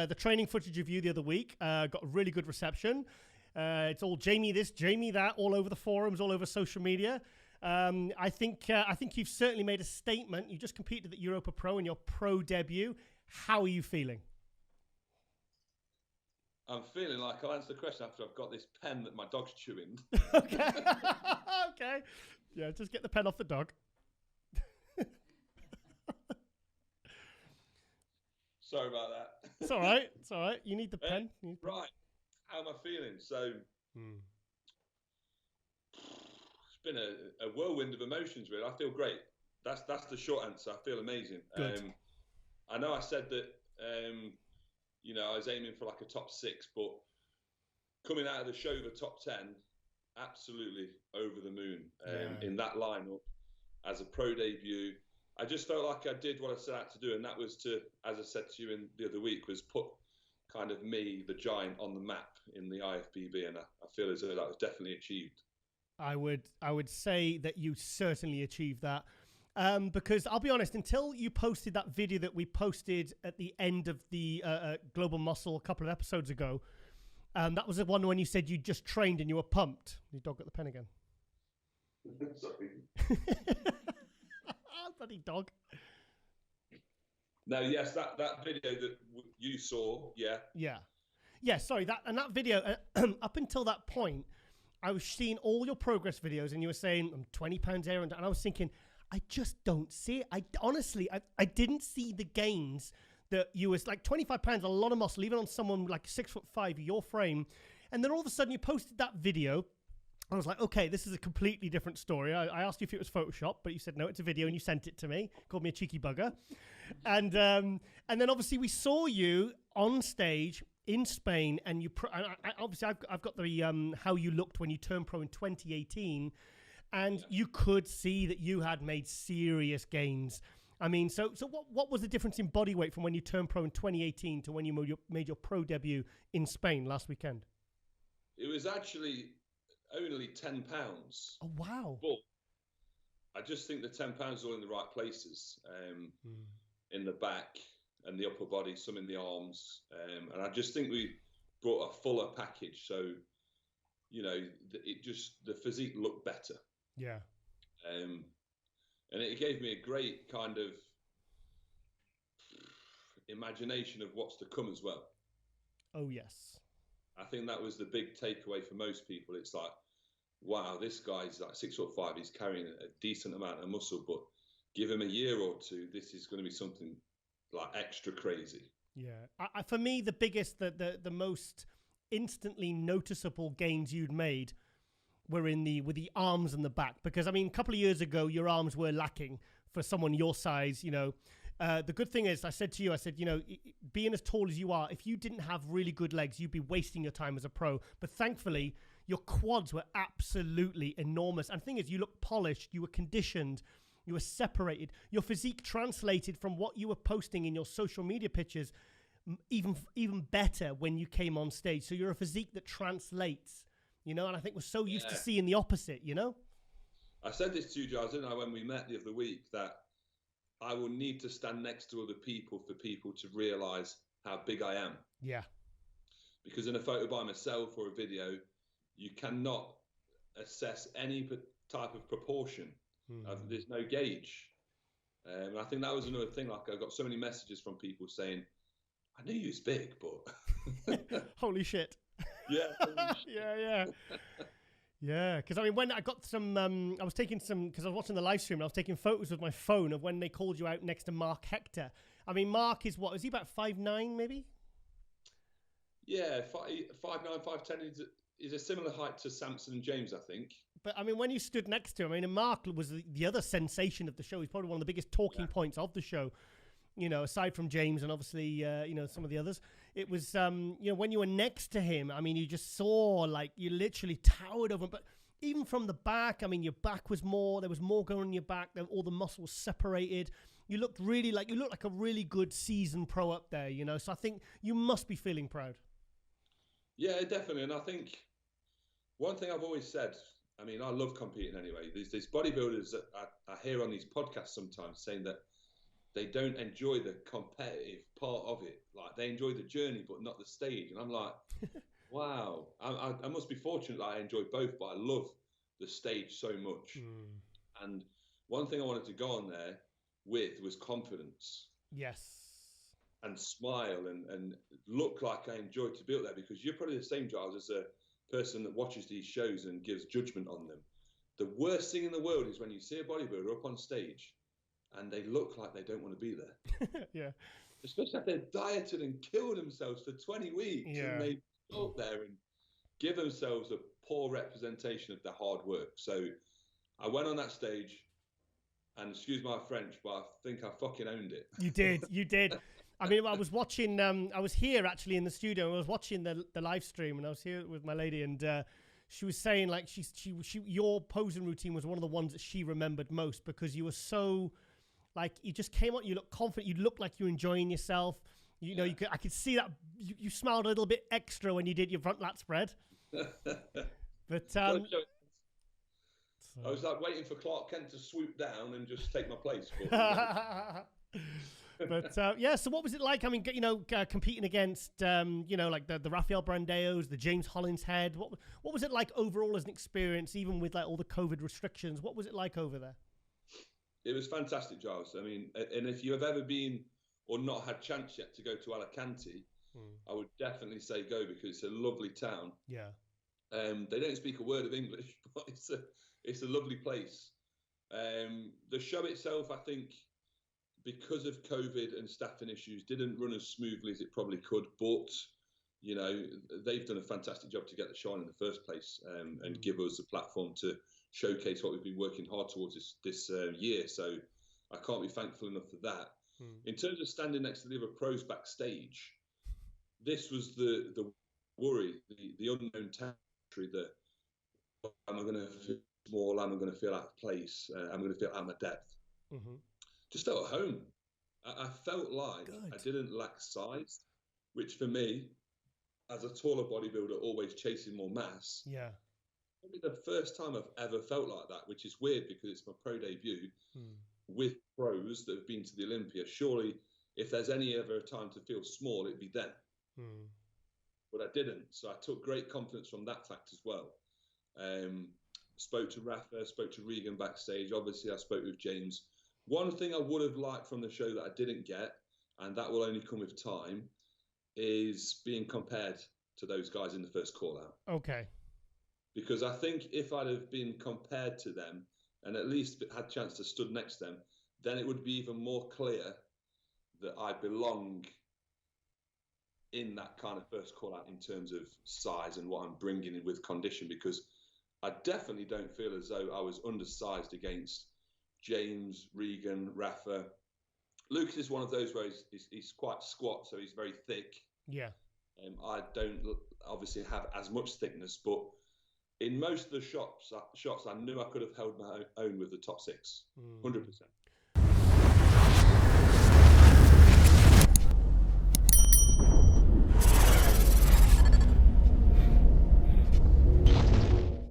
the training footage of you the other week. Got a really good reception. It's all Jamie this, Jamie that, all over the forums, all over social media. I think you've certainly made a statement. You just competed at Europa Pro in your pro debut. How are you feeling? I'm feeling like I'll answer the question after I've got this pen that my dog's chewing. Okay. Okay. Yeah, just get the pen off the dog. Sorry about that. It's all right. It's all right. You need the pen. Right. How am I feeling? So it's been a whirlwind of emotions, really. I feel great. That's the short answer. I feel amazing. Good. I know I said that, I was aiming for like a top 6, but coming out of the show with a top 10, absolutely over the moon in that lineup as a pro debut. I just felt like I did what I set out to do, and that was to, as I said to you the other week, was put kind of me, the giant, on the map in the IFBB, and I feel as though that was definitely achieved. I would say that you certainly achieved that. Because I'll be honest, until you posted that video that we posted at the end of the Global Muscle a couple of episodes ago, that was the one when you said you just trained and you were pumped. Your dog got the pen again. Sorry. Bloody dog. No, yes, that video that you saw, yeah. Yeah, sorry, that video, up until that point, I was seeing all your progress videos and you were saying, I'm 20 pounds there, and I was thinking, I just don't see it. I didn't see the gains that you was like 25 pounds, a lot of muscle, even on someone like 6'5", your frame. And then all of a sudden you posted that video. I was like, okay, this is a completely different story. I asked you if it was Photoshop, but you said, no, it's a video, and you sent it to me. Called me a cheeky bugger. And then obviously we saw you on stage in Spain, and obviously I've got the how you looked when you turned pro in 2018. And you could see that you had made serious gains. I mean, so what was the difference in body weight from when you turned pro in 2018 to when you made your pro debut in Spain last weekend? It was actually only 10 pounds. Oh, wow. But I just think the 10 pounds are all in the right places, in the back and the upper body, some in the arms. And I just think we brought a fuller package. So, the physique looked better. Yeah. And it gave me a great kind of imagination of what's to come as well. Oh, yes. I think that was the big takeaway for most people. It's like, wow, this guy's like 6'5", he's carrying a decent amount of muscle, but give him a year or two, this is going to be something like extra crazy. Yeah. For me, the biggest, the most instantly noticeable gains you'd made were with the arms and the back, because I mean, a couple of years ago, your arms were lacking for someone your size. The good thing is, I said to you, being as tall as you are, if you didn't have really good legs, you'd be wasting your time as a pro. But thankfully, your quads were absolutely enormous. And the thing is, you look polished, you were conditioned, you were separated. Your physique translated from what you were posting in your social media pictures even better when you came on stage. So you're a physique that translates. And I think we're so used to seeing the opposite, I said this to you, Giles, didn't I, when we met the other week, that I will need to stand next to other people for people to realise how big I am. Yeah. Because in a photo by myself or a video, you cannot assess any type of proportion. There's no gauge. And I think that was another thing. Like, I got so many messages from people saying, I knew you was big, but... Holy shit. Yeah. Yeah, because I mean, when I got some, I was taking some, because I was watching the live stream, and I was taking photos with my phone of when they called you out next to Mark Hector. I mean, Mark is what? Is he about 5'9", maybe? Yeah, 5'9", 5'10". He's a similar height to Samson and James, I think. But I mean, when you stood next to him, I mean, Mark was the other sensation of the show. He's probably one of the biggest talking points of the show. Aside from James and obviously, some of the others. It was, when you were next to him, I mean, you just saw, like, you literally towered over him. But even from the back, I mean, your back was there was more going on your back. All the muscle was separated. You looked like a really good seasoned pro up there, So I think you must be feeling proud. Yeah, definitely. And I think one thing I've always said, I mean, I love competing anyway. There's these bodybuilders that I hear on these podcasts sometimes saying that they don't enjoy the competitive part of it. Like, they enjoy the journey, but not the stage. And I'm like, wow, I must be fortunate that I enjoy both, but I love the stage so much. And one thing I wanted to go on there with was confidence. Yes. And smile and look like I enjoy to be up there, because you're probably the same, Giles, as a person that watches these shows and gives judgment on them. The worst thing in the world is when you see a bodybuilder up on stage and they look like they don't want to be there. Yeah. Especially if they've dieted and killed themselves for 20 weeks and they go up there and give themselves a poor representation of their hard work. So I went on that stage, and excuse my French, but I think I fucking owned it. You did. I mean, I was watching, I was here actually in the studio. I was watching the live stream, and I was here with my lady, and she was saying, like, she your posing routine was one of the ones that she remembered most, because you were so, like, you just came out, you looked confident, you looked like you were enjoying yourself. You know, I could see that you smiled a little bit extra when you did your front lat spread. But I was like waiting for Clark Kent to swoop down and just take my place. But yeah, so what was it like? I mean, you know, competing against, you know, like the Rafael Brandeos, the James Hollinshead. What was it like overall as an experience, even with like all the COVID restrictions? What was it like over there? It was fantastic, Giles. I mean, and if you have ever been or not had chance yet to go to Alicante, I would definitely say go, because it's a lovely town. Yeah. They don't speak a word of English, but it's a lovely place. The show itself, I think, because of COVID and staffing issues, didn't run as smoothly as it probably could. But, you know, they've done a fantastic job to get the shine in the first place, and give us a platform to showcase what we've been working hard towards this year. So I can't be thankful enough for that. In terms of standing next to the other pros backstage, this was the worry, the unknown territory, that am I going to feel small? Am I going to feel out of place? Am I going to feel out of my depth? Just felt at home. I felt like I didn't lack size, which for me, as a taller bodybuilder, always chasing more mass. Yeah. Probably the first time I've ever felt like that, which is weird because it's my pro debut with pros that have been to the Olympia. Surely, if there's any ever time to feel small, it'd be then. But I didn't. So I took great confidence from that fact as well. Spoke to Rafa, spoke to Regan backstage. Obviously, I spoke with James. One thing I would have liked from the show that I didn't get, and that will only come with time, is being compared to those guys in the first call out. Okay. Because I think if I'd have been compared to them and at least had a chance to stood next to them, then it would be even more clear that I belong in that kind of first call out in terms of size and what I'm bringing in with condition, because I definitely don't feel as though I was undersized against James, Regan, Rafa. Lucas is one of those where he's quite squat, so he's very thick. Yeah. I don't obviously have as much thickness, but in most of the shots, I knew I could have held my own with the top six, 100%.